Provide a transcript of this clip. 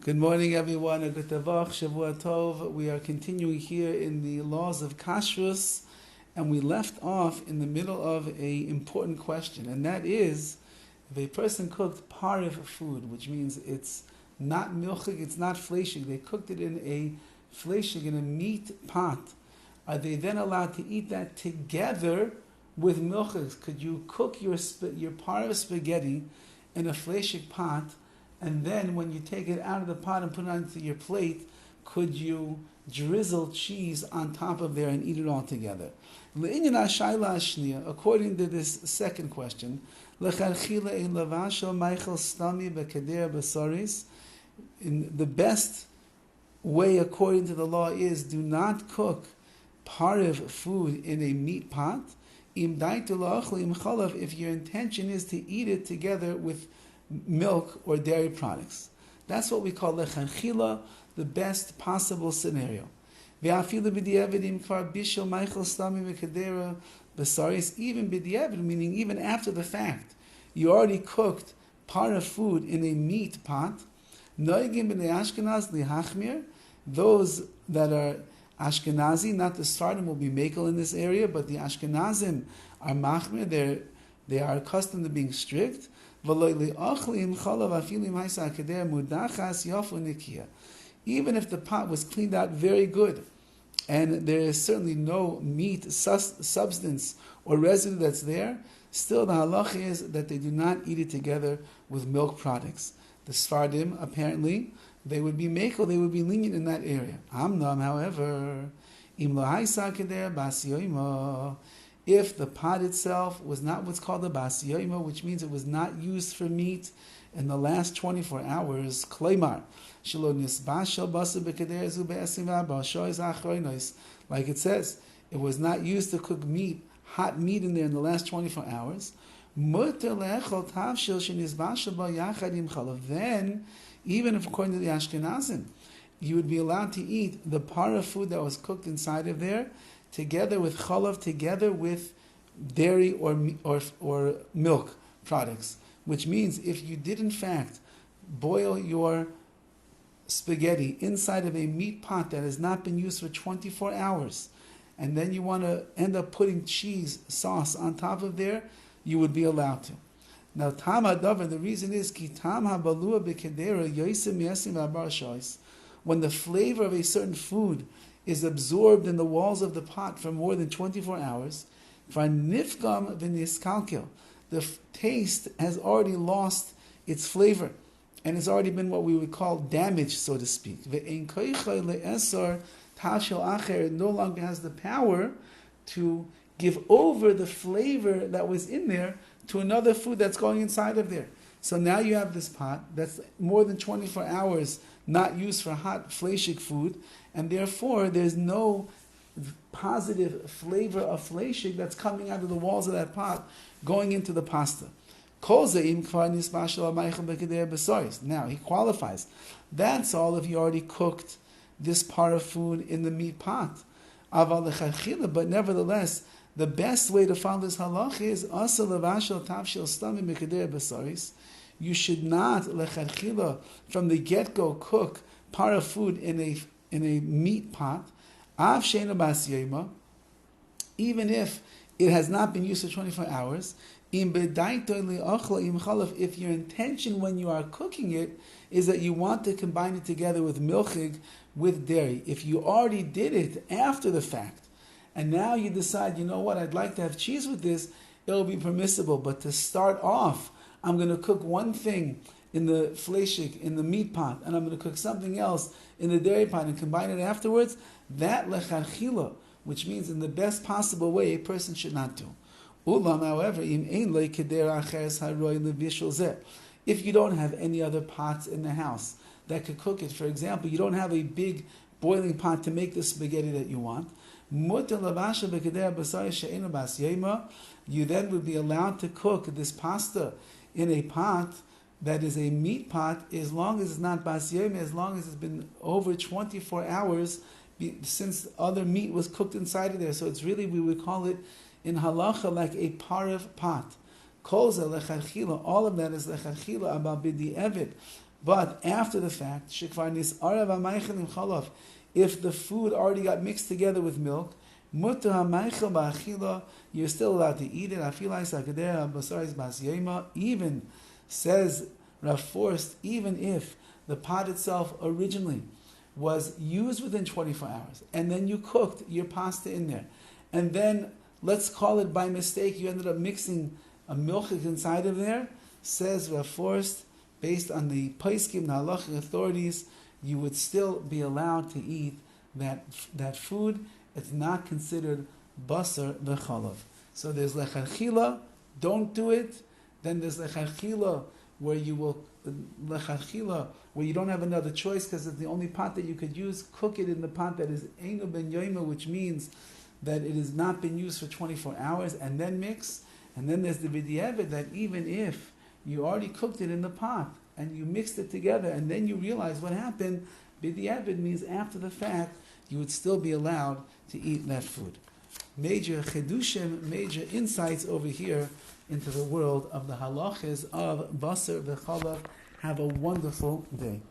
Good morning, everyone. A good tavach, Shavua Tov. We are continuing here in the laws of KASHRUS, and we left off in the middle of an important question, and that is, if a person cooked Pareve food, which means it's not milchig, it's not Fleishig, they cooked it in a Fleishig, in a meat pot, are they then allowed to eat that together with milchig? Could you cook your Pareve spaghetti in a Fleishig pot, and then when you take it out of the pot and put it onto your plate, could you drizzle cheese on top of there and eat it all together? According to this second question, in the best way according to the law is, do not cook Pareve food in a meat pot if your intention is to eat it together with milk or dairy products. That's what we call lechanchila, the best possible scenario. Even b'diavad, meaning even after the fact, you already cooked Pareve food in a meat pot. Those that are Ashkenazi, not the Sfardim, will be Makor in this area, but the Ashkenazim are machmir. They are accustomed to being strict. Even if the pot was cleaned out very good, and there is certainly no meat substance or residue that's there, still the halach is that they do not eat it together with milk products. The Sfardim, apparently, they would be Makor, they would be lenient in that area. Amnam, however, if the pot itself was not what's called a bas yoima, which means it was not used for meat in the last 24 hours, like it says, it was not used to cook meat, hot meat in there in the last 24 hours, then, even if according to the Ashkenazim, you would be allowed to eat the Pareve food that was cooked inside of there, together with chalav, together with dairy or milk products. Which means if you did in fact boil your spaghetti inside of a meat pot that has not been used for 24 hours, and then you want to end up putting cheese sauce on top of there, you would be allowed to. Now, tam hadavar, the reason is ki tam habalua b'kedera yosim yesim v'abar shois. When the flavor of a certain food is absorbed in the walls of the pot for more than 24 hours, for nifgam v'niskalkel, the taste has already lost its flavor, and it's already been what we would call damaged, so to speak. Ve'ein koichai le'esor tashel acher, it no longer has the power to give over the flavor that was in there to another food that's going inside of there. So now you have this pot that's more than 24 hours not used for hot Fleishig food, and therefore there's no positive flavor of Fleishig that's coming out of the walls of that pot going into the pasta. Now he qualifies. That's all if you already cooked this part of food in the meat pot. But nevertheless, the best way to follow this halach is you should not lechatchila from the get-go cook Pareve food in a meat pot, even if it has not been used for 24 hours. If your intention when you are cooking it is that you want to combine it together with milchig, with dairy, if you already did it after the fact, and now you decide, you know what, I'd like to have cheese with this, it'll be permissible. But to start off, I'm going to cook one thing in the Fleishig, in the meat pot, and I'm going to cook something else in the dairy pot and combine it afterwards, that lechanchila, which means in the best possible way, a person should not do. Ulam, however, if you don't have any other pots in the house that could cook it, for example, you don't have a big boiling pot to make the spaghetti that you want, you then would be allowed to cook this pasta in a pot that is a meat pot, as long as it's not bas yoma, as long as it's been over 24 hours since other meat was cooked inside of there. So it's really, we would call it in halacha like a Pareve pot. All of that is lecharchila about b'di'evet. But after the fact, if the food already got mixed together with milk, you're still allowed to eat it. Even, says Rav Forst, even if the pot itself originally was used within 24 hours, and then you cooked your pasta in there, and then, let's call it by mistake, you ended up mixing a milk inside of there, says Rav Forst, based on the Paiskim, the halachic authorities, you would still be allowed to eat that food. It's not considered basar v'chalav. So there's lechatchila, don't do it. Then there's lechatchila where you don't have another choice because it's the only pot that you could use. Cook it in the pot that is einu ben yoima, which means that it has not been used for 24 hours, and then mix. And then there's the b'diavad that even if you already cooked it in the pot and you mixed it together and then you realize what happened, b'diavad means after the fact, you would still be allowed to eat that food. Major chedushim, major insights over here into the world of the halachas of basar v'chalav. Have a wonderful day.